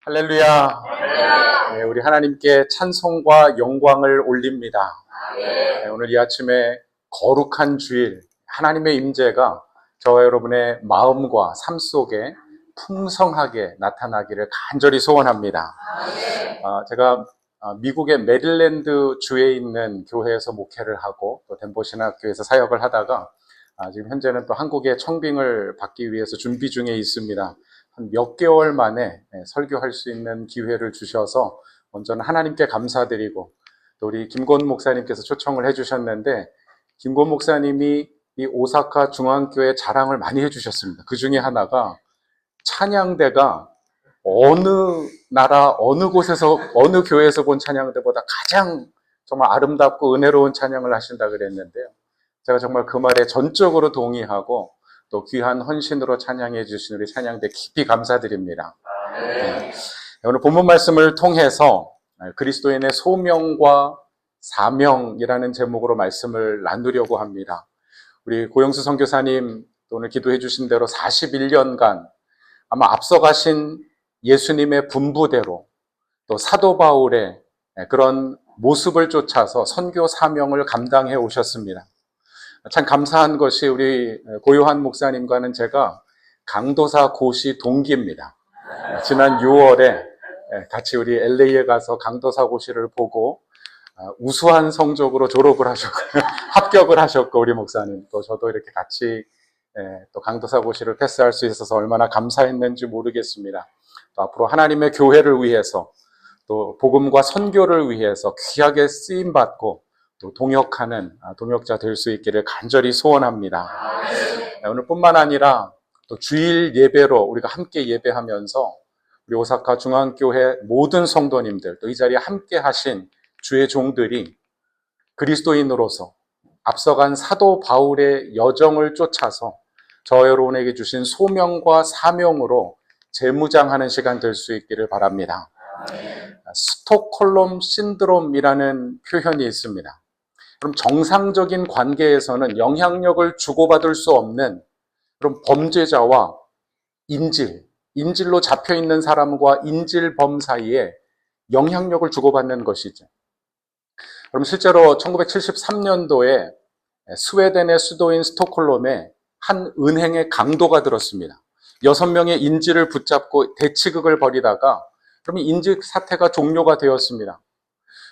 할렐루야. 네, 우리 하나님께 찬송과 영광을 올립니다. 네, 오늘 이 아침에 거룩한 주일, 하나님의 임재가 저와 여러분의 마음과 삶 속에 풍성하게 나타나기를 간절히 소원합니다. 제가 미국의 메릴랜드 주에 있는 교회에서 목회를 하고 또 덴버신학교에서 사역을 하다가 지금 현재는 또 한국에 청빙을 받기 위해서 준비 중에 있습니다. 한 몇 개월 만에 설교할 수 있는 기회를 주셔서 먼저는 하나님께 감사드리고, 또 우리 김권 목사님께서 초청을 해주셨는데, 김권 목사님이 이 오사카 중앙교회 자랑을 많이 해주셨습니다. 그 중에 하나가 찬양대가 어느 나라 어느 곳에서 어느 교회에서 본 찬양대보다 가장 정말 아름답고 은혜로운 찬양을 하신다 그랬는데요. 제가 정말 그 말에 전적으로 동의하고 또 귀한 헌신으로 찬양해 주신 우리 찬양대 깊이 감사드립니다. 네. 오늘 본문 말씀을 통해서 그리스도인의 소명과 사명이라는 제목으로 말씀을 나누려고 합니다. 우리 고영수 선교사님 오늘 기도해 주신 대로 41년간 아마 앞서가신 예수님의 분부대로 또 사도 바울의 그런 모습을 쫓아서 선교 사명을 감당해 오셨습니다. 참 감사한 것이 우리 고요한 목사님과는 제가 강도사 고시 동기입니다. 지난 6월에 같이 우리 LA에 가서 강도사 고시를 보고 우수한 성적으로 졸업을 하셨고 합격을 하셨고, 우리 목사님 또 저도 이렇게 같이 또 강도사 고시를 패스할 수 있어서 얼마나 감사했는지 모르겠습니다. 또 앞으로 하나님의 교회를 위해서 또 복음과 선교를 위해서 귀하게 쓰임받고 또 동역하는 동역자 될 수 있기를 간절히 소원합니다. 오늘뿐만 아니라 또 주일 예배로 우리가 함께 예배하면서 우리 오사카 중앙교회 모든 성도님들, 또 이 자리에 함께 하신 주의 종들이 그리스도인으로서 앞서간 사도 바울의 여정을 쫓아서 저 여러분에게 주신 소명과 사명으로 재무장하는 시간 될 수 있기를 바랍니다. 스톡홀름 신드롬이라는 표현이 있습니다. 그럼 정상적인 관계에서는 영향력을 주고받을 수 없는 그럼 범죄자와 인질로 잡혀있는 사람과 인질범 사이에 영향력을 주고받는 것이죠. 그럼 실제로 1973년도에 스웨덴의 수도인 스톡홀름에 한 은행의 강도가 들었습니다. 6명의 인질을 붙잡고 대치극을 벌이다가 그러면 인질 사태가 종료가 되었습니다.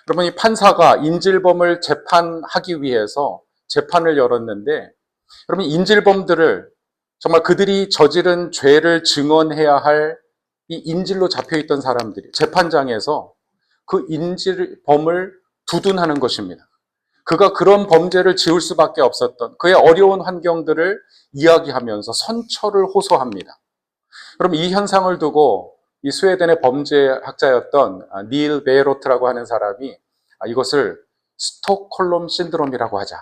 그러면 이 판사가 인질범을 재판하기 위해서 재판을 열었는데, 그러면 인질범들을 정말 그들이 저지른 죄를 증언해야 할 이 인질로 잡혀있던 사람들이 재판장에서 그 인질범을 두둔하는 것입니다. 그가 그런 범죄를 지을 수밖에 없었던 그의 어려운 환경들을 이야기하면서 선처를 호소합니다. 그럼 이 현상을 두고 이 스웨덴의 범죄학자였던 닐 베로트라고 하는 사람이 이것을 스톡홀름 신드롬이라고 하자.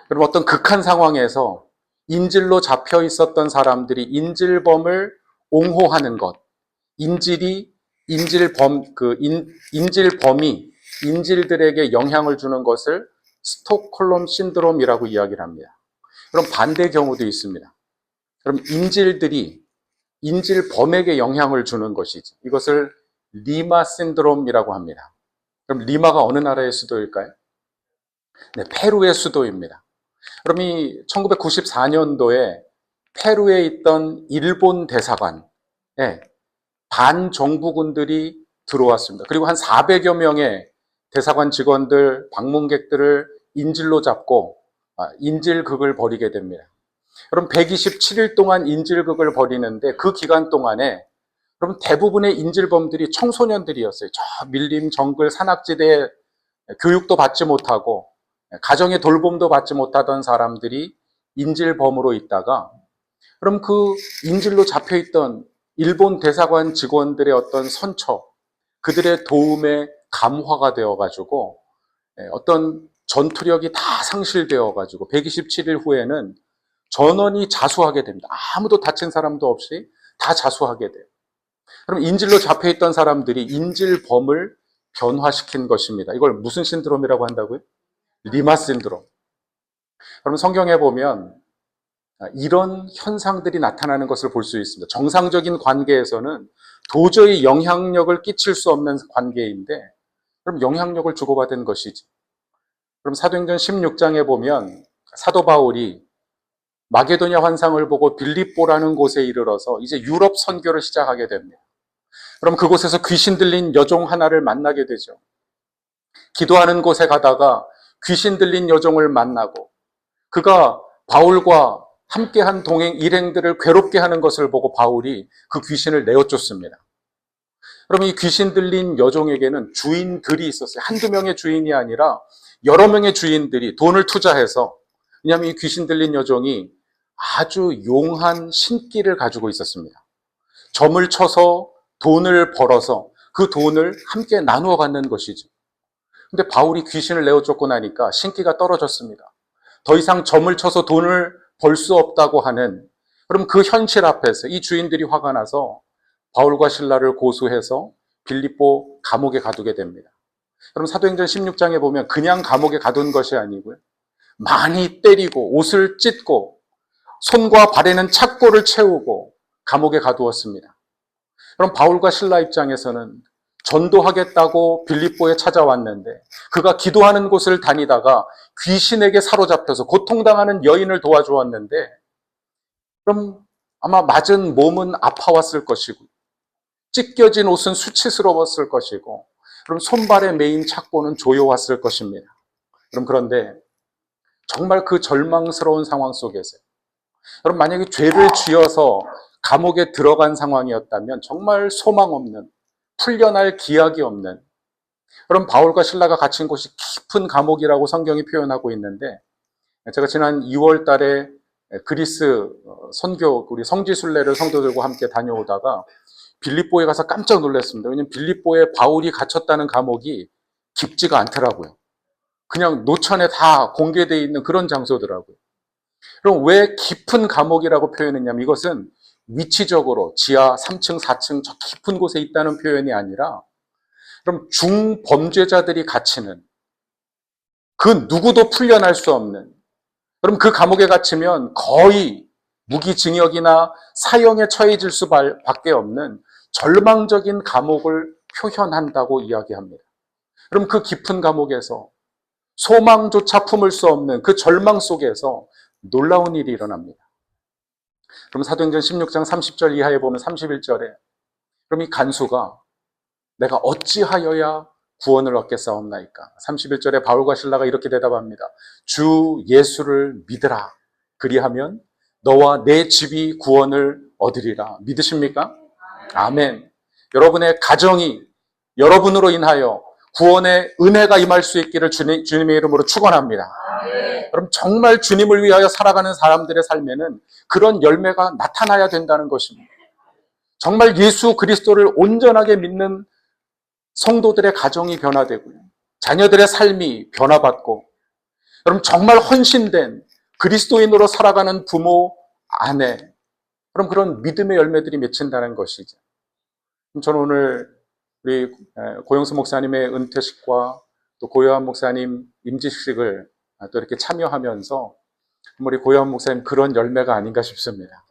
그럼 어떤 극한 상황에서 인질로 잡혀 있었던 사람들이 인질범을 옹호하는 것, 인질범이 인질들에게 영향을 주는 것을 스톡홀름 신드롬이라고 이야기를 합니다. 그럼 반대 경우도 있습니다. 그럼 인질들이 인질범에게 영향을 주는 것이죠. 이것을 리마 신드롬이라고 합니다. 그럼 리마가 어느 나라의 수도일까요? 네, 페루의 수도입니다. 그럼 이 1994년도에 페루에 있던 일본 대사관에 반정부군들이 들어왔습니다. 그리고 한 400여 명의 대사관 직원들, 방문객들을 인질로 잡고 인질극을 벌이게 됩니다. 그럼 127일 동안 인질극을 벌이는데 그 기간 동안에 그럼 대부분의 인질범들이 청소년들이었어요. 저 밀림 정글 산악지대에 교육도 받지 못하고 가정의 돌봄도 받지 못하던 사람들이 인질범으로 있다가, 그럼 그 인질로 잡혀있던 일본 대사관 직원들의 어떤 선처, 그들의 도움에 감화가 되어가지고 어떤 전투력이 다 상실되어가지고 127일 후에는 전원이 자수하게 됩니다. 아무도 다친 사람도 없이 다 자수하게 돼요. 그럼 인질로 잡혀있던 사람들이 인질범을 변화시킨 것입니다. 이걸 무슨 신드롬이라고 한다고요? 리마 신드롬. 그럼 성경에 보면 이런 현상들이 나타나는 것을 볼 수 있습니다. 정상적인 관계에서는 도저히 영향력을 끼칠 수 없는 관계인데 그럼 영향력을 주고받은 것이지. 그럼 사도행전 16장에 보면 사도 바울이 마게도냐 환상을 보고 빌립보라는 곳에 이르러서 이제 유럽 선교를 시작하게 됩니다. 그럼 그곳에서 귀신 들린 여종 하나를 만나게 되죠. 기도하는 곳에 가다가 귀신 들린 여종을 만나고 그가 바울과 함께한 동행 일행들을 괴롭게 하는 것을 보고 바울이 그 귀신을 내어쫓습니다. 그럼 이 귀신 들린 여종에게는 주인들이 있었어요. 한두 명의 주인이 아니라 여러 명의 주인들이 돈을 투자해서, 왜냐하면 이 귀신 들린 여종이 아주 용한 신기를 가지고 있었습니다. 점을 쳐서 돈을 벌어서 그 돈을 함께 나누어 갖는 것이죠. 근데 바울이 귀신을 내어쫓고 나니까 신기가 떨어졌습니다. 더 이상 점을 쳐서 돈을 벌 수 없다고 하는, 그럼 그 현실 앞에서 이 주인들이 화가 나서 바울과 실라를 고소해서 빌립보 감옥에 가두게 됩니다. 그럼 사도행전 16장에 보면 그냥 감옥에 가둔 것이 아니고요, 많이 때리고 옷을 찢고 손과 발에는 착고를 채우고 감옥에 가두었습니다. 그럼 바울과 실라 입장에서는 전도하겠다고 빌립보에 찾아왔는데 그가 기도하는 곳을 다니다가 귀신에게 사로잡혀서 고통당하는 여인을 도와주었는데, 그럼 아마 맞은 몸은 아파왔을 것이고 찢겨진 옷은 수치스러웠을 것이고 그럼 손발에 매인 착고는 조여왔을 것입니다. 그런데 정말 그 절망스러운 상황 속에서, 그럼 만약에 죄를 지어서 감옥에 들어간 상황이었다면 정말 소망 없는, 풀려날 기약이 없는, 그럼 바울과 실라가 갇힌 곳이 깊은 감옥이라고 성경이 표현하고 있는데, 제가 지난 2월 달에 그리스 선교, 우리 성지순례를 성도들과 함께 다녀오다가 빌립보에 가서 깜짝 놀랐습니다. 왜냐하면 빌립보에 바울이 갇혔다는 감옥이 깊지가 않더라고요. 그냥 노천에 다 공개되어 있는 그런 장소더라고요. 그럼 왜 깊은 감옥이라고 표현했냐면 이것은 위치적으로 지하 3층, 4층 저 깊은 곳에 있다는 표현이 아니라, 그럼 중범죄자들이 갇히는, 그 누구도 풀려날 수 없는, 그럼 그 감옥에 갇히면 거의 무기징역이나 사형에 처해질 수밖에 없는 절망적인 감옥을 표현한다고 이야기합니다. 그럼 그 깊은 감옥에서 소망조차 품을 수 없는 그 절망 속에서 놀라운 일이 일어납니다. 그럼 사도행전 16장 30절 이하에 보면 31절에 그럼 이 간수가 내가 어찌하여야 구원을 얻겠사옵나이까? 31절에 바울과 실라가 이렇게 대답합니다. 주 예수를 믿으라. 그리하면 너와 내 집이 구원을 얻으리라. 믿으십니까? 아멘. 여러분의 가정이 여러분으로 인하여 구원의 은혜가 임할 수 있기를 주님의 이름으로 축원합니다. 그럼 정말 주님을 위하여 살아가는 사람들의 삶에는 그런 열매가 나타나야 된다는 것입니다. 정말 예수 그리스도를 온전하게 믿는 성도들의 가정이 변화되고요, 자녀들의 삶이 변화받고, 그럼 정말 헌신된 그리스도인으로 살아가는 부모, 아내, 그럼 그런 믿음의 열매들이 맺힌다는 것이죠. 저는 오늘 우리 고영수 목사님의 은퇴식과 또 고요한 목사님 임직식을 또 이렇게 참여하면서 우리 고요한 목사님 그런 열매가 아닌가 싶습니다.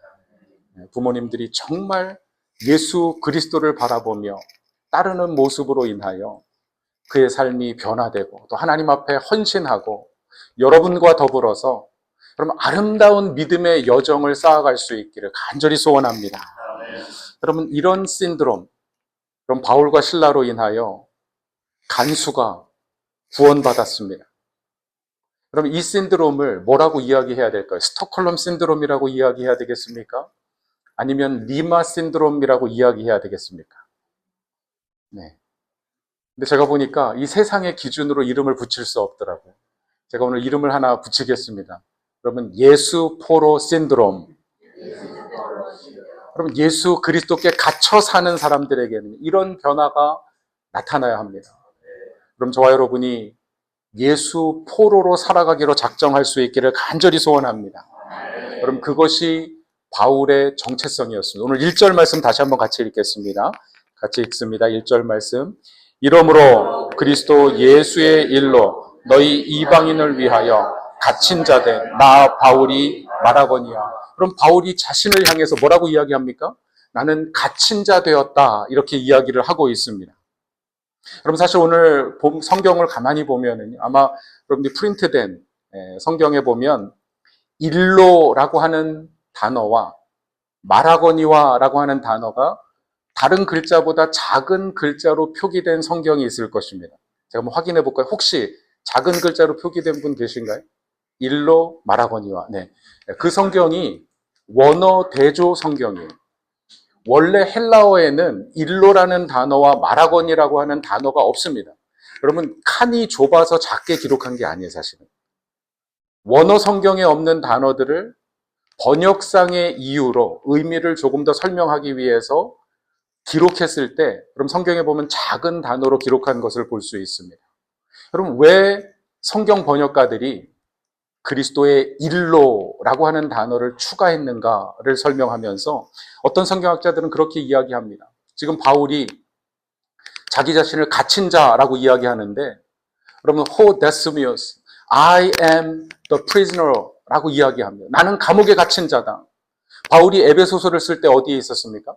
부모님들이 정말 예수 그리스도를 바라보며 따르는 모습으로 인하여 그의 삶이 변화되고 또 하나님 앞에 헌신하고 여러분과 더불어서 그럼 아름다운 믿음의 여정을 쌓아갈 수 있기를 간절히 소원합니다. 여러분, 이런 신드롬, 그럼 바울과 실라로 인하여 간수가 구원받았습니다. 그럼 이 신드롬을 뭐라고 이야기해야 될까요? 스톡홀름 신드롬이라고 이야기해야 되겠습니까? 아니면 리마 신드롬이라고 이야기해야 되겠습니까? 네. 근데 제가 보니까 이 세상의 기준으로 이름을 붙일 수 없더라고요. 제가 오늘 이름을 하나 붙이겠습니다. 여러분, 예수 포로 신드롬. 그럼 예수 그리스도께 갇혀 사는 사람들에게는 이런 변화가 나타나야 합니다. 그럼 저와 여러분이 예수 포로로 살아가기로 작정할 수 있기를 간절히 소원합니다. 그럼 그것이 바울의 정체성이었습니다. 오늘 1절 말씀 다시 한번 같이 읽겠습니다. 같이 읽습니다. 1절 말씀. 이러므로 그리스도 예수의 일로 너희 이방인을 위하여 갇힌 자된 나 바울이 말하거니와. 그럼 바울이 자신을 향해서 뭐라고 이야기합니까? 나는 갇힌 자 되었다. 이렇게 이야기를 하고 있습니다. 여러분 사실 오늘 성경을 가만히 보면 아마 여러분들이 프린트된 성경에 보면 일로라고 하는 단어와 마라고니와라고 하는 단어가 다른 글자보다 작은 글자로 표기된 성경이 있을 것입니다. 제가 한번 확인해 볼까요? 혹시 작은 글자로 표기된 분 계신가요? 일로 마라고니와. 네. 그 성경이 원어 대조 성경이에요. 원래 헬라어에는 일로라는 단어와 마라곤이라고 하는 단어가 없습니다. 여러분, 칸이 좁아서 작게 기록한 게 아니에요, 사실은. 원어 성경에 없는 단어들을 번역상의 이유로 의미를 조금 더 설명하기 위해서 기록했을 때, 그럼 성경에 보면 작은 단어로 기록한 것을 볼 수 있습니다. 그럼 왜 성경 번역가들이 그리스도의 일로라고 하는 단어를 추가했는가를 설명하면서 어떤 성경학자들은 그렇게 이야기합니다. 지금 바울이 자기 자신을 갇힌 자라고 이야기하는데, 그러면 ho desmios, I am the prisoner 라고 이야기합니다. 나는 감옥에 갇힌 자다. 바울이 에베소서를 쓸 때 어디에 있었습니까?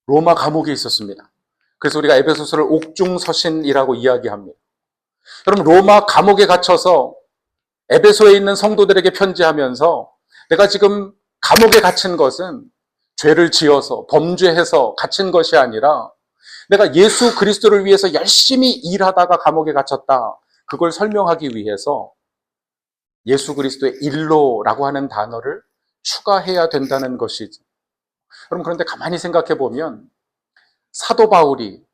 로마 감옥에 있었습니다. 그래서 우리가 에베소서를 옥중서신이라고 이야기합니다. 여러분, 로마 감옥에 갇혀서 에베소에 있는 성도들에게 편지하면서 내가 지금 감옥에 갇힌 것은 죄를 지어서 범죄해서 갇힌 것이 아니라 내가 예수 그리스도를 위해서 열심히 일하다가 감옥에 갇혔다. 그걸 설명하기 위해서 예수 그리스도의 일로라고 하는 단어를 추가해야 된다는 것이죠. 여러분, 그런데 가만히 생각해 보면 사도 바울이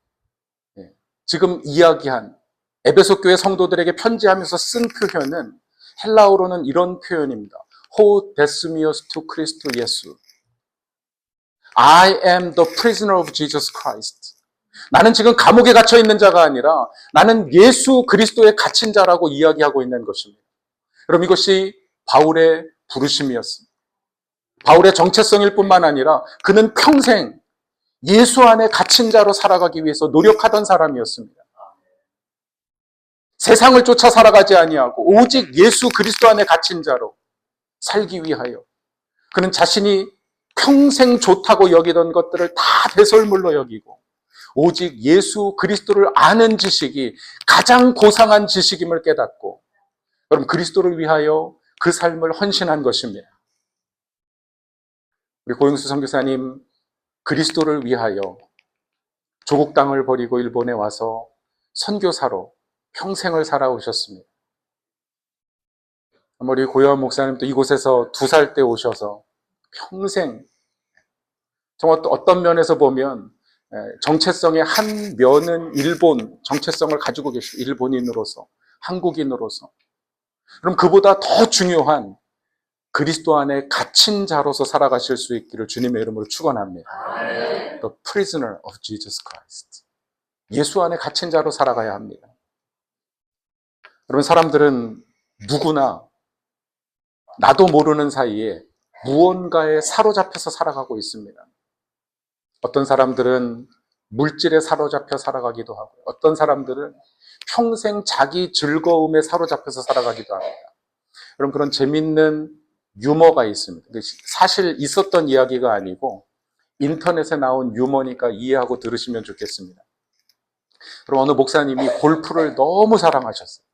지금 이야기한 에베소 교회 성도들에게 편지하면서 쓴 표현은 헬라어로는 이런 표현입니다. ho desmios to Christo 예수. I am the prisoner of Jesus Christ. 나는 지금 감옥에 갇혀 있는 자가 아니라 나는 예수 그리스도에 갇힌 자라고 이야기하고 있는 것입니다. 그럼 이것이 바울의 부르심이었습니다. 바울의 정체성일 뿐만 아니라 그는 평생 예수 안에 갇힌 자로 살아가기 위해서 노력하던 사람이었습니다. 세상을 쫓아 살아가지 아니하고 오직 예수 그리스도 안에 갇힌 자로 살기 위하여 그는 자신이 평생 좋다고 여기던 것들을 다 배설물로 여기고 오직 예수 그리스도를 아는 지식이 가장 고상한 지식임을 깨닫고 그럼 그리스도를 위하여 그 삶을 헌신한 것입니다. 우리 고영수 선교사님 그리스도를 위하여 조국 땅을 버리고 일본에 와서 선교사로 평생을 살아오셨습니다. 우리 고요한 목사님도 이곳에서 2살 때 오셔서 평생 정말 어떤 면에서 보면 정체성의 한 면은 일본 정체성을 가지고 계시고 일본인으로서 한국인으로서 그럼 그보다 더 중요한 그리스도 안에 갇힌 자로서 살아가실 수 있기를 주님의 이름으로 축원합니다. The prisoner of Jesus Christ. 예수 안에 갇힌 자로 살아가야 합니다. 여러분 사람들은 누구나 나도 모르는 사이에 무언가에 사로잡혀서 살아가고 있습니다. 어떤 사람들은 물질에 사로잡혀 살아가기도 하고 어떤 사람들은 평생 자기 즐거움에 사로잡혀서 살아가기도 합니다. 그럼 그런 재밌는 유머가 있습니다. 사실 있었던 이야기가 아니고 인터넷에 나온 유머니까 이해하고 들으시면 좋겠습니다. 그럼 어느 목사님이 골프를 너무 사랑하셨어요.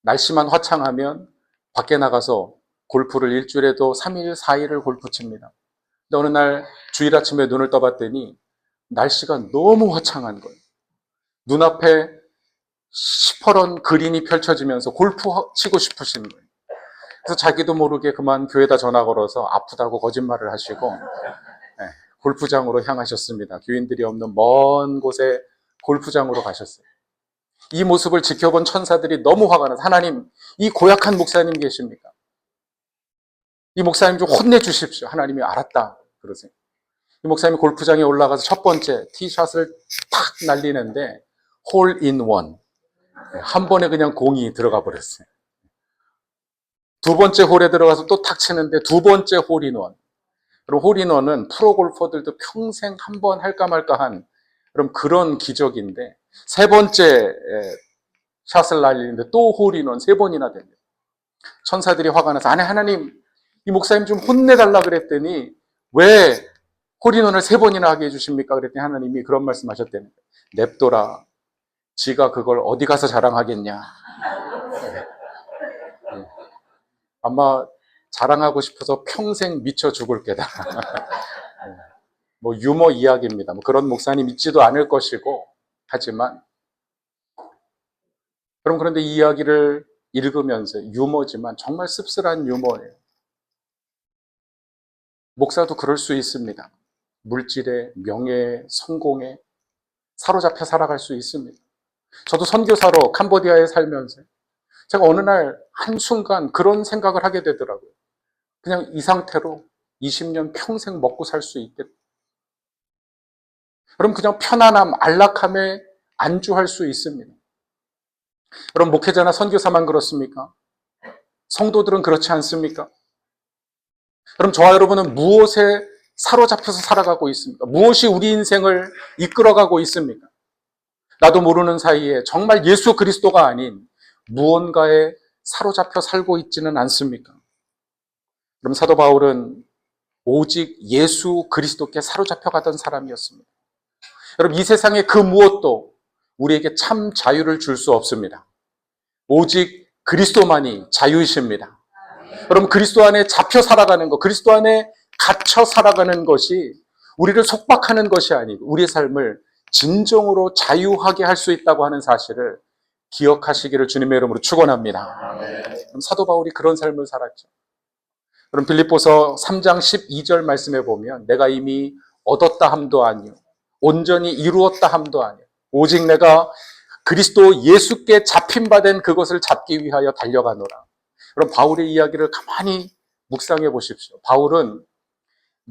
날씨만 화창하면 밖에 나가서 골프를 일주일에도 3일, 4일을 골프 칩니다. 근데 어느 날 주일 아침에 눈을 떠봤더니 날씨가 너무 화창한 거예요. 눈앞에 시퍼런 그린이 펼쳐지면서 골프 치고 싶으신 거예요. 그래서 자기도 모르게 그만 교회에다 전화 걸어서 아프다고 거짓말을 하시고 골프장으로 향하셨습니다. 교인들이 없는 먼 곳에 골프장으로 가셨어요. 이 모습을 지켜본 천사들이 너무 화가 나서 하나님, 이 고약한 목사님 계십니까? 이 목사님 좀 혼내주십시오. 하나님이 알았다 그러세요. 이 목사님이 골프장에 올라가서 첫 번째 티샷을 탁 날리는데 홀 인 원. 한 번에 그냥 공이 들어가 버렸어요. 두 번째 홀에 들어가서 또 탁 치는데 두 번째 홀인원. 그럼 홀인원은 프로 골퍼들도 평생 한 번 할까 말까 한 그럼 그런 기적인데 세 번째 샷을 날리는데 또 홀인원 3번이나 됩니다. 천사들이 화가 나서 아니 하나님 이 목사님 좀 혼내달라 그랬더니 왜 홀인원을 3번이나 하게 해주십니까? 그랬더니 하나님이 그런 말씀하셨대요. 냅둬라. 지가 그걸 어디 가서 자랑하겠냐. 아마 자랑하고 싶어서 평생 미쳐 죽을 게다. 뭐 유머 이야기입니다. 뭐 그런 목사님 있지도 않을 것이고, 하지만 그런데 이 이야기를 읽으면서 유머지만 정말 씁쓸한 유머예요. 목사도 그럴 수 있습니다. 물질에, 명예에, 성공에 사로잡혀 살아갈 수 있습니다. 저도 선교사로 캄보디아에 살면서 제가 어느 날 한순간 그런 생각을 하게 되더라고요. 그냥 이 상태로 20년 평생 먹고 살 수 있겠다. 그럼 그냥 편안함, 안락함에 안주할 수 있습니다. 그럼 목회자나 선교사만 그렇습니까? 성도들은 그렇지 않습니까? 그럼 저와 여러분은 무엇에 사로잡혀서 살아가고 있습니까? 무엇이 우리 인생을 이끌어가고 있습니까? 나도 모르는 사이에 정말 예수 그리스도가 아닌 무언가에 사로잡혀 살고 있지는 않습니까? 그럼 사도 바울은 오직 예수 그리스도께 사로잡혀 가던 사람이었습니다. 여러분, 이 세상에 그 무엇도 우리에게 참 자유를 줄 수 없습니다. 오직 그리스도만이 자유이십니다. 여러분, 그리스도 안에 잡혀 살아가는 것, 그리스도 안에 갇혀 살아가는 것이 우리를 속박하는 것이 아니고 우리의 삶을 진정으로 자유하게 할 수 있다고 하는 사실을 기억하시기를 주님의 이름으로 축원합니다. 그럼 사도 바울이 그런 삶을 살았죠. 그럼 빌립보서 3장 12절 말씀해 보면 내가 이미 얻었다 함도 아니요 온전히 이루었다 함도 아니요 오직 내가 그리스도 예수께 잡힌 바 된 그것을 잡기 위하여 달려가노라. 그럼 바울의 이야기를 가만히 묵상해 보십시오. 바울은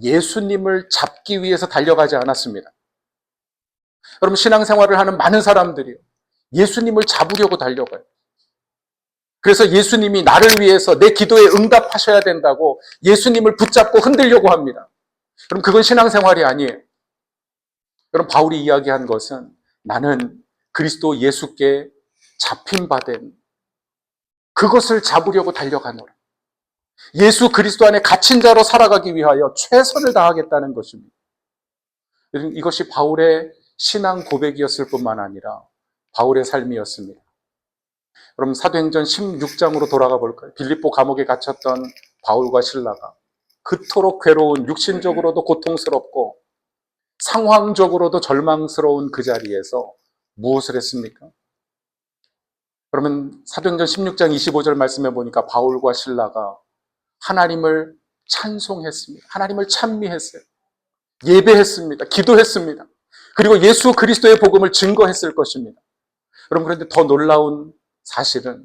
예수님을 잡기 위해서 달려가지 않았습니다. 여러분, 신앙생활을 하는 많은 사람들이 예수님을 잡으려고 달려가요. 그래서 예수님이 나를 위해서 내 기도에 응답하셔야 된다고 예수님을 붙잡고 흔들려고 합니다. 그럼 그건 신앙생활이 아니에요. 그럼 바울이 이야기한 것은 나는 그리스도 예수께 잡힌 바 된 그것을 잡으려고 달려가노라. 예수 그리스도 안에 갇힌 자로 살아가기 위하여 최선을 다하겠다는 것입니다. 이것이 바울의 신앙 고백이었을 뿐만 아니라 바울의 삶이었습니다. 그럼 사도행전 16장으로 돌아가 볼까요? 빌립보 감옥에 갇혔던 바울과 실라가 그토록 괴로운, 육신적으로도 고통스럽고 상황적으로도 절망스러운 그 자리에서 무엇을 했습니까? 그러면 사도행전 16장 25절 말씀해 보니까 바울과 실라가 하나님을 찬송했습니다. 하나님을 찬미했어요. 예배했습니다. 기도했습니다. 그리고 예수 그리스도의 복음을 증거했을 것입니다. 여러분, 그런데 더 놀라운 사실은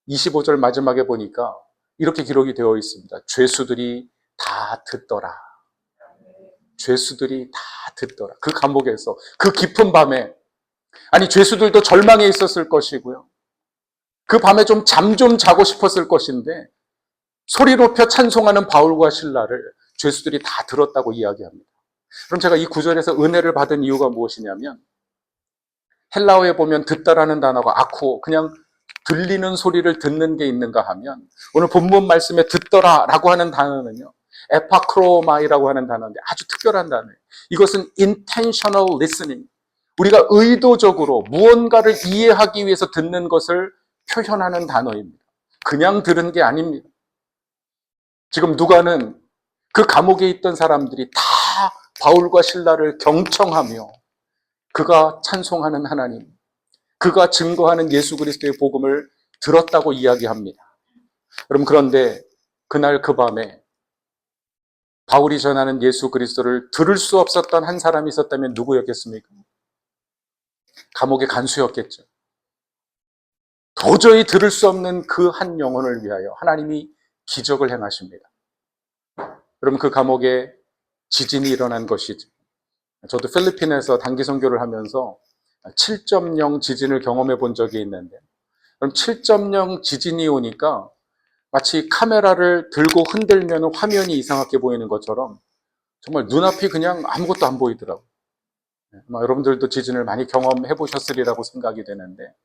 25절 마지막에 보니까 이렇게 기록이 되어 있습니다. 죄수들이 다 듣더라. 죄수들이 다 듣더라. 그 감옥에서, 그 깊은 밤에, 아니 죄수들도 절망에 있었을 것이고요. 그 밤에 잠 좀 자고 싶었을 것인데 소리 높여 찬송하는 바울과 실라를 죄수들이 다 들었다고 이야기합니다. 그럼 제가 이 구절에서 은혜를 받은 이유가 무엇이냐면 헬라어에 보면 듣다라는 단어가 아쿠오, 그냥 들리는 소리를 듣는 게 있는가 하면 오늘 본문 말씀에 듣더라라고 하는 단어는요, 에파크로마이라고 하는 단어인데 아주 특별한 단어예요. 이것은 intentional listening, 우리가 의도적으로 무언가를 이해하기 위해서 듣는 것을 표현하는 단어입니다. 그냥 들은 게 아닙니다. 지금 누가는 그 감옥에 있던 사람들이 다 바울과 실라를 경청하며 그가 찬송하는 하나님, 그가 증거하는 예수 그리스도의 복음을 들었다고 이야기합니다. 여러분, 그런데 그날 그 밤에 바울이 전하는 예수 그리스도를 들을 수 없었던 한 사람이 있었다면 누구였겠습니까? 감옥의 간수였겠죠. 도저히 들을 수 없는 그 한 영혼을 위하여 하나님이 기적을 행하십니다. 여러분, 그 감옥에 지진이 일어난 것이죠. 저도 필리핀에서 단기 선교를 하면서 7.0 지진을 경험해 본 적이 있는데, 그럼 7.0 지진이 오니까 마치 카메라를 들고 흔들면 화면이 이상하게 보이는 것처럼 정말 눈앞이 그냥 아무것도 안 보이더라고요. 여러분들도 지진을 많이 경험해 보셨으리라고 생각이 되는데,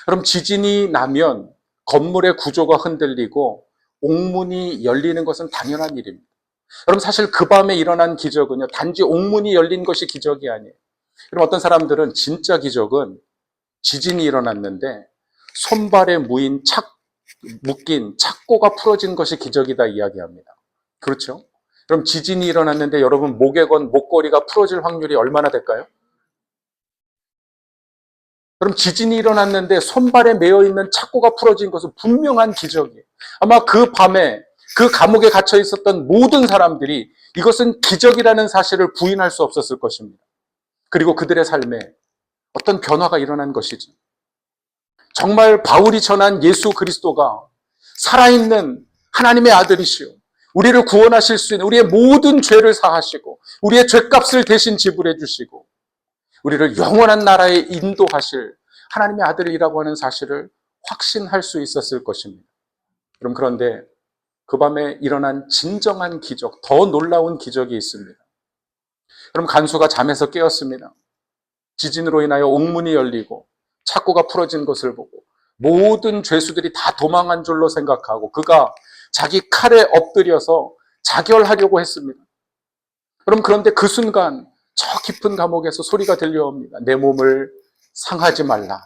그럼 지진이 나면 건물의 구조가 흔들리고 옥문이 열리는 것은 당연한 일입니다. 여러분 사실 그 밤에 일어난 기적은요, 단지 옥문이 열린 것이 기적이 아니에요. 그럼 어떤 사람들은 진짜 기적은 지진이 일어났는데 손발에 묶인 착고가 풀어진 것이 기적이다 이야기합니다. 그렇죠? 그럼 지진이 일어났는데 여러분 목에 건 목걸이가 풀어질 확률이 얼마나 될까요? 그럼 지진이 일어났는데 손발에 매여 있는 착고가 풀어진 것은 분명한 기적이에요. 아마 그 밤에 그 감옥에 갇혀 있었던 모든 사람들이 이것은 기적이라는 사실을 부인할 수 없었을 것입니다. 그리고 그들의 삶에 어떤 변화가 일어난 것이죠. 정말 바울이 전한 예수 그리스도가 살아있는 하나님의 아들이시오, 우리를 구원하실 수 있는, 우리의 모든 죄를 사하시고 우리의 죄값을 대신 지불해 주시고 우리를 영원한 나라에 인도하실 하나님의 아들이라고 하는 사실을 확신할 수 있었을 것입니다. 그런데 그 밤에 일어난 진정한 기적, 더 놀라운 기적이 있습니다. 그럼 간수가 잠에서 깨었습니다. 지진으로 인하여 옥문이 열리고 착고가 풀어진 것을 보고 모든 죄수들이 다 도망한 줄로 생각하고 그가 자기 칼에 엎드려서 자결하려고 했습니다. 그런데 그 순간 저 깊은 감옥에서 소리가 들려옵니다. 내 몸을 상하지 말라.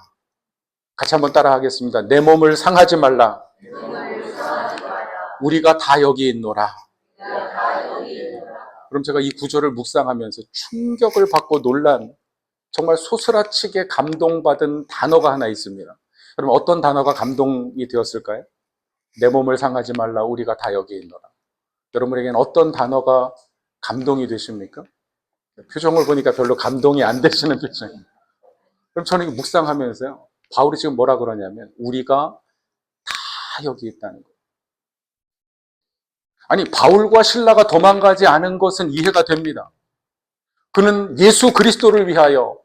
같이 한번 따라 하겠습니다. 내 몸을 상하지 말라. 우리가 다 여기 있노라. 그럼 제가 이 구절을 묵상하면서 충격을 받고 놀란, 정말 소스라치게 감동받은 단어가 하나 있습니다. 그럼 어떤 단어가 감동이 되었을까요? 내 몸을 상하지 말라. 우리가 다 여기 있노라. 여러분에게는 어떤 단어가 감동이 되십니까? 표정을 보니까 별로 감동이 안 되시는 표정입니다. 그럼 저는 묵상하면서요, 바울이 지금 뭐라 그러냐면 우리가 다 여기 있다는 거예요. 아니, 바울과 실라가 도망가지 않은 것은 이해가 됩니다. 그는 예수 그리스도를 위하여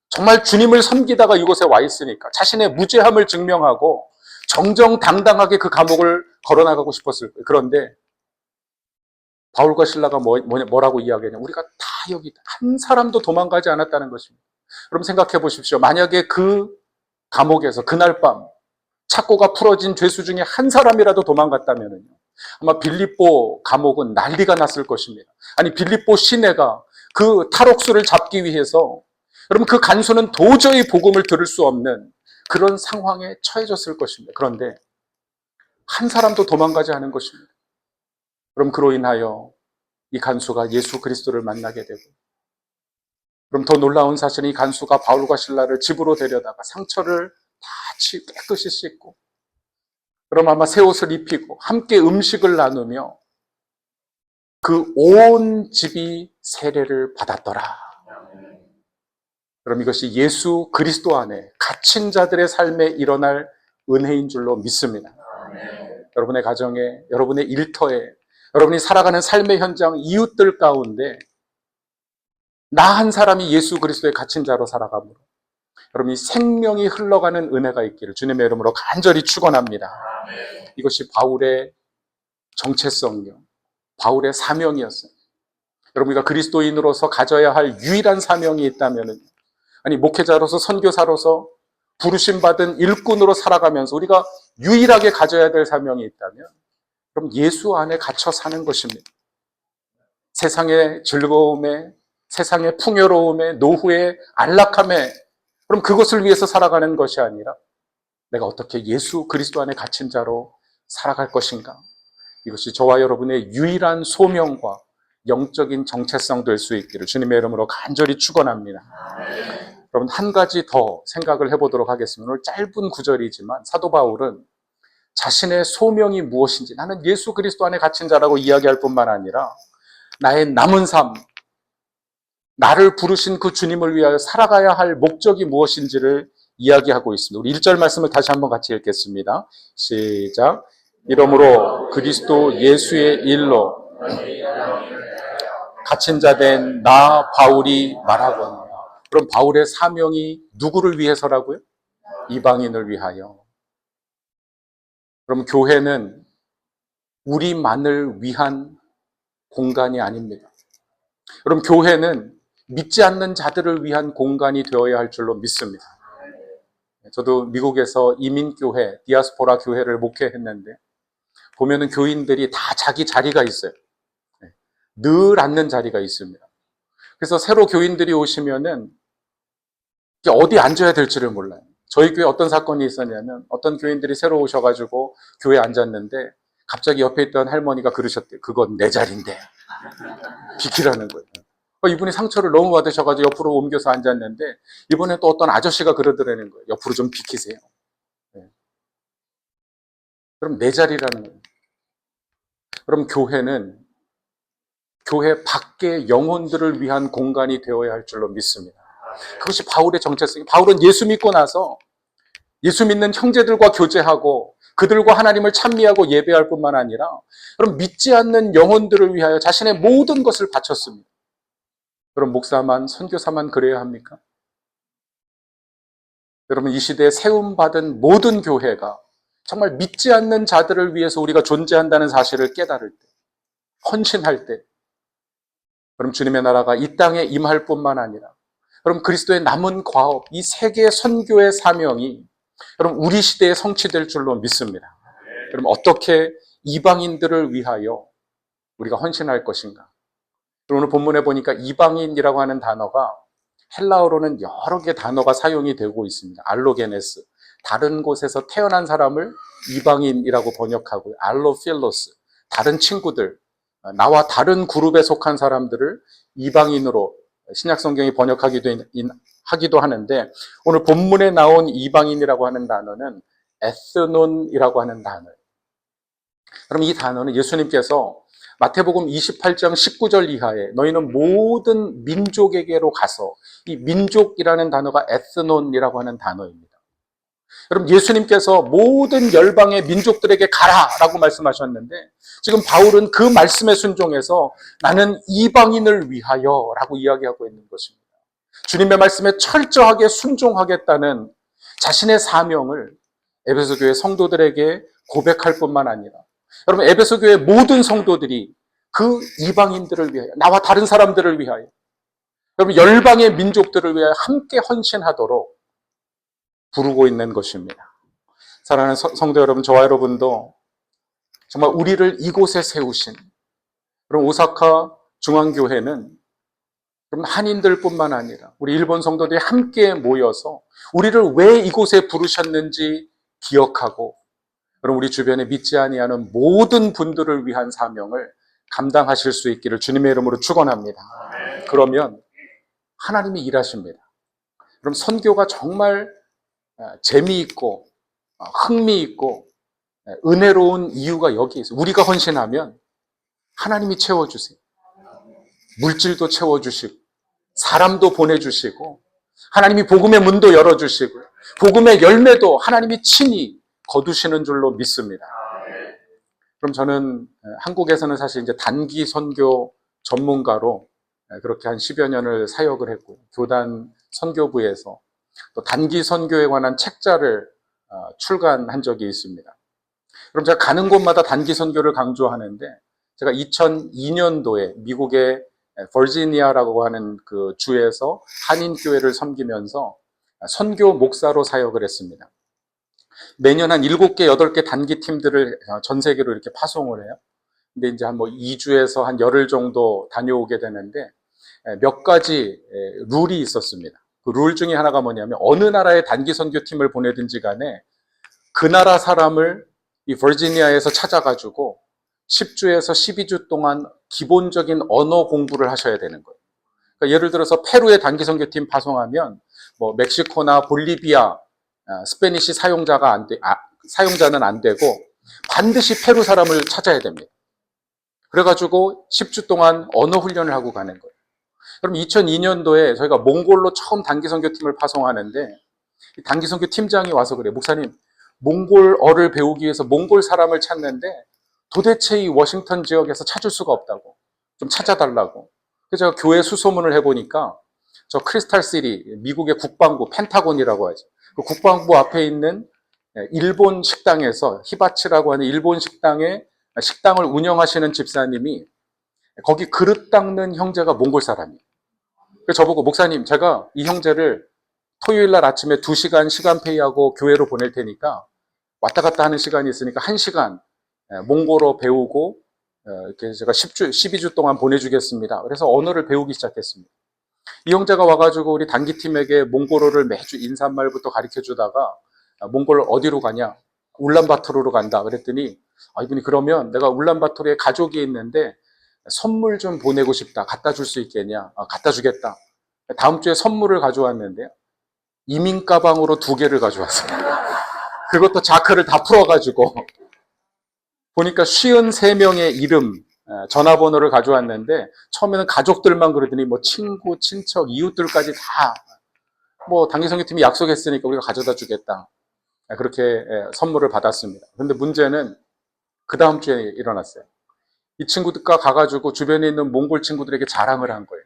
정말 주님을 섬기다가 이곳에 와 있으니까 자신의 무죄함을 증명하고 정정당당하게 그 감옥을 걸어나가고 싶었을 거예요. 그런데 바울과 실라가 뭐라고 이야기하냐, 우리가 다 여기 있다. 한 사람도 도망가지 않았다는 것입니다. 그럼 생각해 보십시오. 만약에 그 감옥에서 그날 밤 착고가 풀어진 죄수 중에 한 사람이라도 도망갔다면요, 아마 빌립보 감옥은 난리가 났을 것입니다. 아니, 빌립보 시내가 그 탈옥수를 잡기 위해서, 여러분 그 간수는 도저히 복음을 들을 수 없는 그런 상황에 처해졌을 것입니다. 그런데 한 사람도 도망가지 않은 것입니다. 그럼 그로 인하여 이 간수가 예수 그리스도를 만나게 되고, 그럼 더 놀라운 사실은 이 간수가 바울과 실라를 집으로 데려다가 상처를 다 깨끗이 씻고, 그럼 아마 새 옷을 입히고 함께 음식을 나누며 그 온 집이 세례를 받았더라. 그럼 이것이 예수 그리스도 안에 갇힌 자들의 삶에 일어날 은혜인 줄로 믿습니다. 여러분의 가정에, 여러분의 일터에, 여러분이 살아가는 삶의 현장, 이웃들 가운데 나 한 사람이 예수 그리스도의 갇힌 자로 살아가므로 여러분이 생명이 흘러가는 은혜가 있기를 주님의 이름으로 간절히 축원합니다. 이것이 바울의 정체성이요, 바울의 사명이었어요. 여러분, 우리가 그리스도인으로서 가져야 할 유일한 사명이 있다면, 아니 목회자로서, 선교사로서 부르심 받은 일꾼으로 살아가면서 우리가 유일하게 가져야 될 사명이 있다면, 그럼 예수 안에 갇혀 사는 것입니다. 세상의 즐거움에, 세상의 풍요로움에, 노후에, 안락함에, 그럼 그것을 위해서 살아가는 것이 아니라 내가 어떻게 예수 그리스도 안에 갇힌 자로 살아갈 것인가. 이것이 저와 여러분의 유일한 소명과 영적인 정체성 될 수 있기를 주님의 이름으로 간절히 축원합니다. 여러분, 한 가지 더 생각을 해보도록 하겠습니다. 오늘 짧은 구절이지만 사도 바울은 자신의 소명이 무엇인지, 나는 예수 그리스도 안에 갇힌 자라고 이야기할 뿐만 아니라 나의 남은 삶, 나를 부르신 그 주님을 위하여 살아가야 할 목적이 무엇인지를 이야기하고 있습니다. 우리 1절 말씀을 다시 한번 같이 읽겠습니다. 시작. 이러므로 그리스도 예수의 일로 갇힌 자 된 나 바울이 말하거니와. 그럼 바울의 사명이 누구를 위해서라고요? 이방인을 위하여. 그럼 교회는 우리만을 위한 공간이 아닙니다. 그럼 교회는 믿지 않는 자들을 위한 공간이 되어야 할 줄로 믿습니다. 저도 미국에서 이민교회, 디아스포라 교회를 목회했는데 보면은 교인들이 다 자기 자리가 있어요. 늘 앉는 자리가 있습니다. 그래서 새로 교인들이 오시면은 어디 앉아야 될지를 몰라요. 저희 교회 어떤 사건이 있었냐면 어떤 교인들이 새로 오셔가지고 교회에 앉았는데 갑자기 옆에 있던 할머니가 그러셨대요. 그건 내 자리인데. 비키라는 거예요. 이분이 상처를 너무 받으셔가지고 옆으로 옮겨서 앉았는데 이번에 또 어떤 아저씨가 그러더라는 거예요. 옆으로 좀 비키세요. 네. 그럼 내 자리라는 거예요. 그럼 교회는 교회 밖의 영혼들을 위한 공간이 되어야 할 줄로 믿습니다. 그것이 바울의 정체성이에요. 바울은 예수 믿고 나서 예수 믿는 형제들과 교제하고 그들과 하나님을 찬미하고 예배할 뿐만 아니라 그럼 믿지 않는 영혼들을 위하여 자신의 모든 것을 바쳤습니다. 그럼 목사만, 선교사만 그래야 합니까? 여러분, 이 시대에 세움받은 모든 교회가 정말 믿지 않는 자들을 위해서 우리가 존재한다는 사실을 깨달을 때, 헌신할 때, 그럼 주님의 나라가 이 땅에 임할 뿐만 아니라 그럼 그리스도의 남은 과업, 이 세계 선교의 사명이 그럼 우리 시대에 성취될 줄로 믿습니다. 그럼 어떻게 이방인들을 위하여 우리가 헌신할 것인가? 오늘 본문에 보니까 이방인이라고 하는 단어가 헬라어로는 여러 개 단어가 사용이 되고 있습니다. 알로게네스, 다른 곳에서 태어난 사람을 이방인이라고 번역하고요. 알로필로스, 다른 친구들, 나와 다른 그룹에 속한 사람들을 이방인으로 신약성경이 번역하기도 하는데 오늘 본문에 나온 이방인이라고 하는 단어는 에스논이라고 하는 단어예요. 그럼 이 단어는 예수님께서 마태복음 28장 19절 이하에 너희는 모든 민족에게로 가서 이 민족이라는 단어가 에스논이라고 하는 단어입니다. 여러분 예수님께서 모든 열방의 민족들에게 가라라고 말씀하셨는데 지금 바울은 그 말씀에 순종해서 나는 이방인을 위하여라고 이야기하고 있는 것입니다. 주님의 말씀에 철저하게 순종하겠다는 자신의 사명을 에베소 교회 성도들에게 고백할 뿐만 아니라 여러분 에베소 교회 모든 성도들이 그 이방인들을 위하여 나와 다른 사람들을 위하여 여러분 열방의 민족들을 위하여 함께 헌신하도록 부르고 있는 것입니다. 사랑하는 성도 여러분, 저와 여러분도 정말 우리를 이곳에 세우신 그럼 오사카 중앙교회는 그럼 한인들뿐만 아니라 우리 일본 성도들이 함께 모여서 우리를 왜 이곳에 부르셨는지 기억하고 그럼 우리 주변에 믿지 아니하는 모든 분들을 위한 사명을 감당하실 수 있기를 주님의 이름으로 축원합니다. 그러면 하나님이 일하십니다. 그럼 선교가 정말 재미있고 흥미있고 은혜로운 이유가 여기에 있어요. 우리가 헌신하면 하나님이 채워주세요. 물질도 채워주시고 사람도 보내주시고 하나님이 복음의 문도 열어주시고 복음의 열매도 하나님이 친히 거두시는 줄로 믿습니다. 그럼 저는 한국에서는 사실 이제 단기 선교 전문가로 그렇게 한 10여 년을 사역을 했고요. 교단 선교부에서 또 단기 선교에 관한 책자를 출간한 적이 있습니다. 그럼 제가 가는 곳마다 단기 선교를 강조하는데 제가 2002년도에 미국의 버지니아라고 하는 그 주에서 한인교회를 섬기면서 선교 목사로 사역을 했습니다. 매년 한 7개, 8개 단기 팀들을 전 세계로 이렇게 파송을 해요. 근데 이제 한 2주에서 한 열흘 정도 다녀오게 되는데 몇 가지 룰이 있었습니다. 그 룰 중에 하나가 뭐냐면 어느 나라의 단기 선교팀을 보내든지 간에 그 나라 사람을 이 버지니아에서 찾아가지고 10주에서 12주 동안 기본적인 언어 공부를 하셔야 되는 거예요. 그러니까 예를 들어서 페루의 단기 선교팀 파송하면 멕시코나 볼리비아 스페니시 사용자는 안 되고 반드시 페루 사람을 찾아야 됩니다. 그래가지고 10주 동안 언어 훈련을 하고 가는 거예요. 그럼 2002년도에 저희가 몽골로 처음 단기 선교팀을 파송하는데 단기 선교 팀장이 와서 그래요. 목사님, 몽골어를 배우기 위해서 몽골 사람을 찾는데 도대체 이 워싱턴 지역에서 찾을 수가 없다고. 좀 찾아달라고. 그래서 제가 교회 수소문을 해보니까 저 크리스탈시티, 미국의 국방부, 펜타곤이라고 하죠. 그 국방부 앞에 있는 일본 식당에서 히바치라고 하는 일본 식당을 운영하시는 집사님이 거기 그릇 닦는 형제가 몽골 사람이에요. 그래서 저보고 목사님 제가 이 형제를 토요일 날 아침에 2시간 시간 페이하고 교회로 보낼 테니까 왔다 갔다 하는 시간이 있으니까 1시간 몽골어 배우고 이렇게 제가 12주 동안 보내주겠습니다. 그래서 언어를 배우기 시작했습니다. 이 형제가 와가지고 우리 단기팀에게 몽골어를 매주 인사말부터 가르쳐 주다가 몽골 어디로 가냐? 울란바토르로 간다. 그랬더니 이분이 그러면 내가 울란바토르에 가족이 있는데 선물 좀 보내고 싶다. 갖다 줄 수 있겠냐? 갖다 주겠다. 다음 주에 선물을 가져왔는데요. 이민 가방으로 2개를 가져왔어요. 그것도 자크를 다 풀어가지고 보니까 53명의 이름, 전화번호를 가져왔는데 처음에는 가족들만 그러더니 뭐 친구, 친척, 이웃들까지 다 뭐 단기성교팀이 약속했으니까 우리가 가져다 주겠다. 그렇게 선물을 받았습니다. 그런데 문제는 그 다음 주에 일어났어요. 이 친구들과 가가지고 주변에 있는 몽골 친구들에게 자랑을 한 거예요.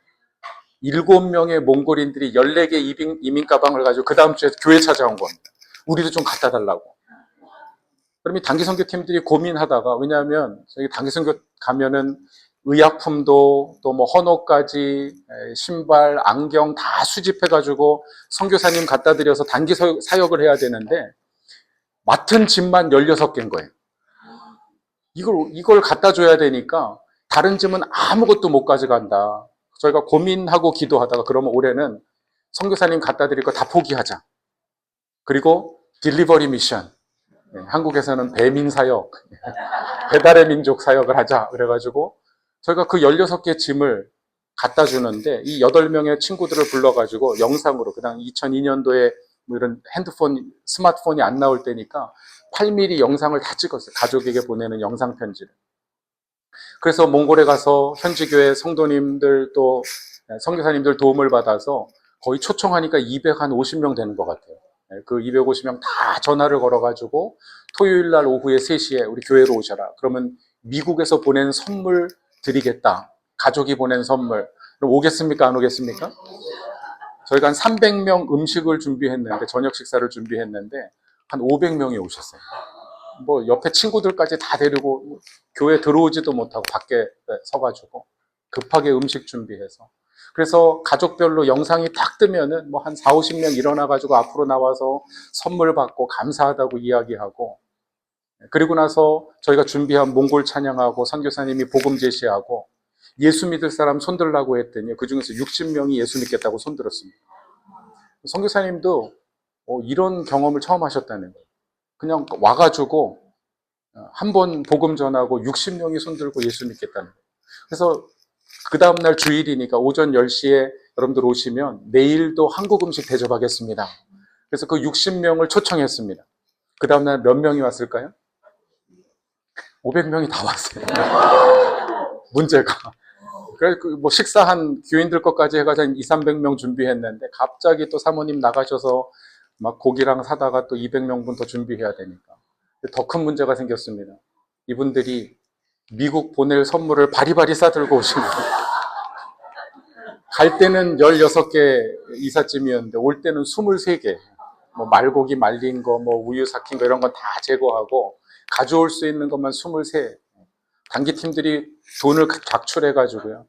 7명의 몽골인들이 14개 이민 가방을 가지고 그 다음 주에 교회 찾아온 겁니다. 우리도 좀 갖다 달라고. 그러면 단기선교팀들이 고민하다가, 왜냐하면 저희 단기선교 가면은 의약품도 또 뭐 헌옷까지 신발, 안경 다 수집해가지고 선교사님 갖다 드려서 단기 사역을 해야 되는데 맡은 짐만 16개인 거예요. 이걸 갖다 줘야 되니까 다른 짐은 아무것도 못 가져간다. 저희가 고민하고 기도하다가 그러면 올해는 선교사님 갖다 드릴 거 다 포기하자. 그리고 딜리버리 미션. 한국에서는 배민 사역, 배달의 민족 사역을 하자. 그래가지고 저희가 그 16개 짐을 갖다 주는데 이 8명의 친구들을 불러가지고 영상으로 그당 2002년도에 뭐 이런 핸드폰, 스마트폰이 안 나올 때니까 8mm 영상을 다 찍었어요. 가족에게 보내는 영상 편지를. 그래서 몽골에 가서 현지교회 성도님들 또 선교사님들 도움을 받아서 거의 초청하니까 250명 되는 것 같아요. 그 250명 다 전화를 걸어가지고 토요일 날 오후에 3시에 우리 교회로 오셔라. 그러면 미국에서 보낸 선물 드리겠다. 가족이 보낸 선물. 그럼 오겠습니까? 안 오겠습니까? 저희가 한 300명 음식을 준비했는데, 저녁 식사를 준비했는데 한 500명이 오셨어요. 뭐 옆에 친구들까지 다 데리고 교회 들어오지도 못하고 밖에 서가지고 급하게 음식 준비해서, 그래서 가족별로 영상이 딱 뜨면은 뭐 한 4, 50명 일어나가지고 앞으로 나와서 선물 받고 감사하다고 이야기하고, 그리고 나서 저희가 준비한 몽골 찬양하고 선교사님이 복음 제시하고 예수 믿을 사람 손들라고 했더니 그 중에서 60명이 예수 믿겠다고 손들었습니다. 선교사님도 이런 경험을 처음 하셨다는 거예요. 그냥 와가지고 한 번 복음 전하고 60명이 손들고 예수 믿겠다는 거예요. 그래서 그 다음날 주일이니까 오전 10시에 여러분들 오시면 내일도 한국 음식 대접하겠습니다. 그래서 그 60명을 초청했습니다. 그 다음날 몇 명이 왔을까요? 500명이 다 왔어요. 문제가. 그래서 뭐 식사한 교인들 것까지 해가지고 한 2, 300명 준비했는데 갑자기 또 사모님 나가셔서 막 고기랑 사다가 또 200명분 더 준비해야 되니까 더 큰 문제가 생겼습니다. 이분들이 미국 보낼 선물을 바리바리 싸들고 오신 거예요. 갈 때는 16개 이삿짐이었는데 올 때는 23개. 뭐 말고기 말린 거, 뭐 우유 삭힌 거 이런 건 다 제거하고 가져올 수 있는 것만 23. 단기팀들이 돈을 작출해가지고요.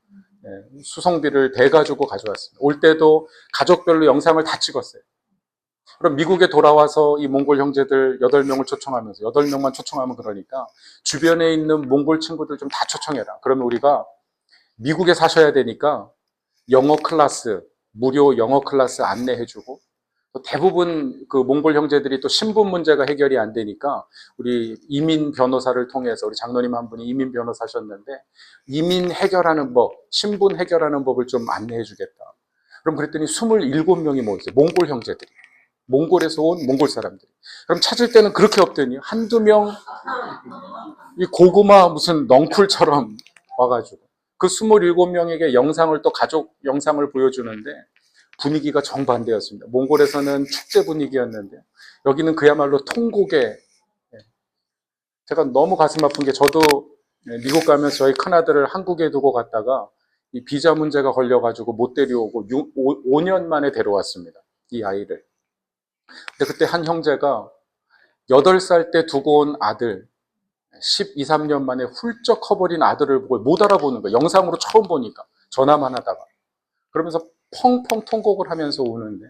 수송비를 대가지고 가져왔습니다. 올 때도 가족별로 영상을 다 찍었어요. 그럼 미국에 돌아와서 이 몽골 형제들 8명을 초청하면서 8명만 초청하면 그러니까 주변에 있는 몽골 친구들 좀 다 초청해라. 그러면 우리가 미국에 사셔야 되니까 영어 클래스, 무료 영어 클래스 안내해주고, 또 대부분 그 몽골 형제들이 또 신분 문제가 해결이 안 되니까 우리 이민 변호사를 통해서, 우리 장로님 한 분이 이민 변호사셨는데 이민 해결하는 법, 신분 해결하는 법을 좀 안내해주겠다. 그럼 그랬더니 27명이 모였어요. 몽골 형제들이. 몽골에서 온 몽골 사람들이. 그럼 찾을 때는 그렇게 없더니 한두 명, 이 고구마 무슨 넝쿨처럼 와가지고 그 27명에게 영상을 또 가족 영상을 보여주는데 분위기가 정반대였습니다. 몽골에서는 축제 분위기였는데 여기는 그야말로 통곡의, 제가 너무 가슴 아픈 게 저도 미국 가면서 저희 큰아들을 한국에 두고 갔다가 이 비자 문제가 걸려가지고 못 데려오고 5년 만에 데려왔습니다. 이 아이를. 근데 그때 한 형제가 8살 때 두고 온 아들, 12, 3년 만에 훌쩍 커버린 아들을 보고 못 알아보는 거예요. 영상으로 처음 보니까. 전화만 하다가. 그러면서 펑펑 통곡을 하면서 오는데,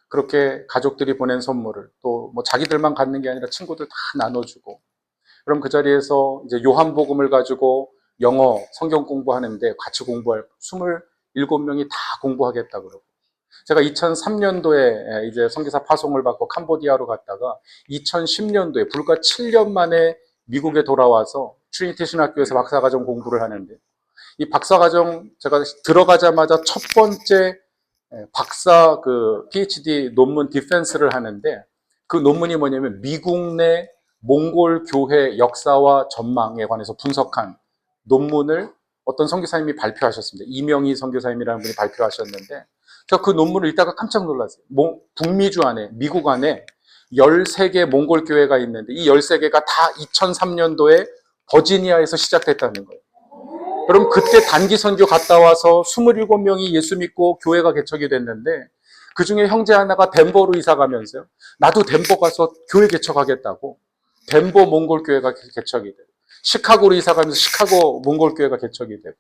그렇게 가족들이 보낸 선물을 또 뭐 자기들만 갖는 게 아니라 친구들 다 나눠주고, 그럼 그 자리에서 이제 요한복음을 가지고 영어 성경 공부하는데 같이 공부할 27명이 다 공부하겠다 그러고, 제가 2003년도에 이제 선교사 파송을 받고 캄보디아로 갔다가 2010년도에 불과 7년 만에 미국에 돌아와서 트리니티 신학교에서 박사과정 공부를 하는데, 이 박사과정 제가 들어가자마자 첫 번째 박사 PhD 논문 디펜스를 하는데, 그 논문이 뭐냐면 미국 내 몽골 교회 역사와 전망에 관해서 분석한 논문을 어떤 선교사님이 발표하셨습니다. 이명희 선교사님이라는 분이 발표하셨는데, 제가 그 논문을 읽다가 깜짝 놀랐어요. 북미주 안에, 미국 안에 13개 몽골 교회가 있는데 이 13개가 다 2003년도에 버지니아에서 시작됐다는 거예요. 그럼 그때 단기 선교 갔다 와서 27명이 예수 믿고 교회가 개척이 됐는데, 그 중에 형제 하나가 덴버로 이사 가면서요, 나도 덴버 가서 교회 개척하겠다고 덴버 몽골 교회가 개척이 돼요. 시카고로 이사 가면서 시카고 몽골 교회가 개척이 되고,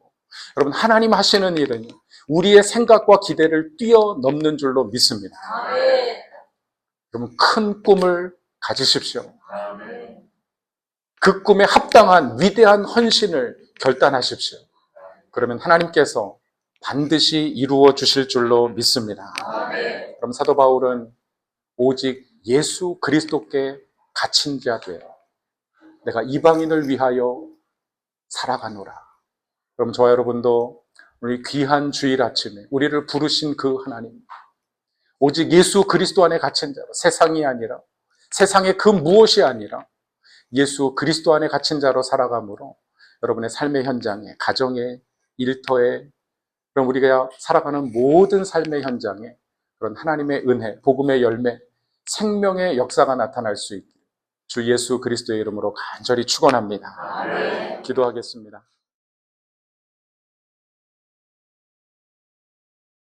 여러분 하나님 하시는 일은 우리의 생각과 기대를 뛰어넘는 줄로 믿습니다. 여러분 큰 꿈을 가지십시오. 그 꿈에 합당한 위대한 헌신을 결단하십시오. 그러면 하나님께서 반드시 이루어 주실 줄로 믿습니다. 그럼 사도 바울은 오직 예수 그리스도께 갇힌 자 되어 내가 이방인을 위하여 살아가노라. 그럼 저와 여러분도 우리 귀한 주일 아침에 우리를 부르신 그 하나님, 오직 예수 그리스도 안에 갇힌 자로, 세상이 아니라, 세상의 그 무엇이 아니라 예수 그리스도 안에 갇힌 자로 살아가므로 여러분의 삶의 현장에, 가정에, 일터에, 그럼 우리가 살아가는 모든 삶의 현장에 그런 하나님의 은혜, 복음의 열매, 생명의 역사가 나타날 수 있게 주 예수 그리스도의 이름으로 간절히 축원합니다. 기도하겠습니다.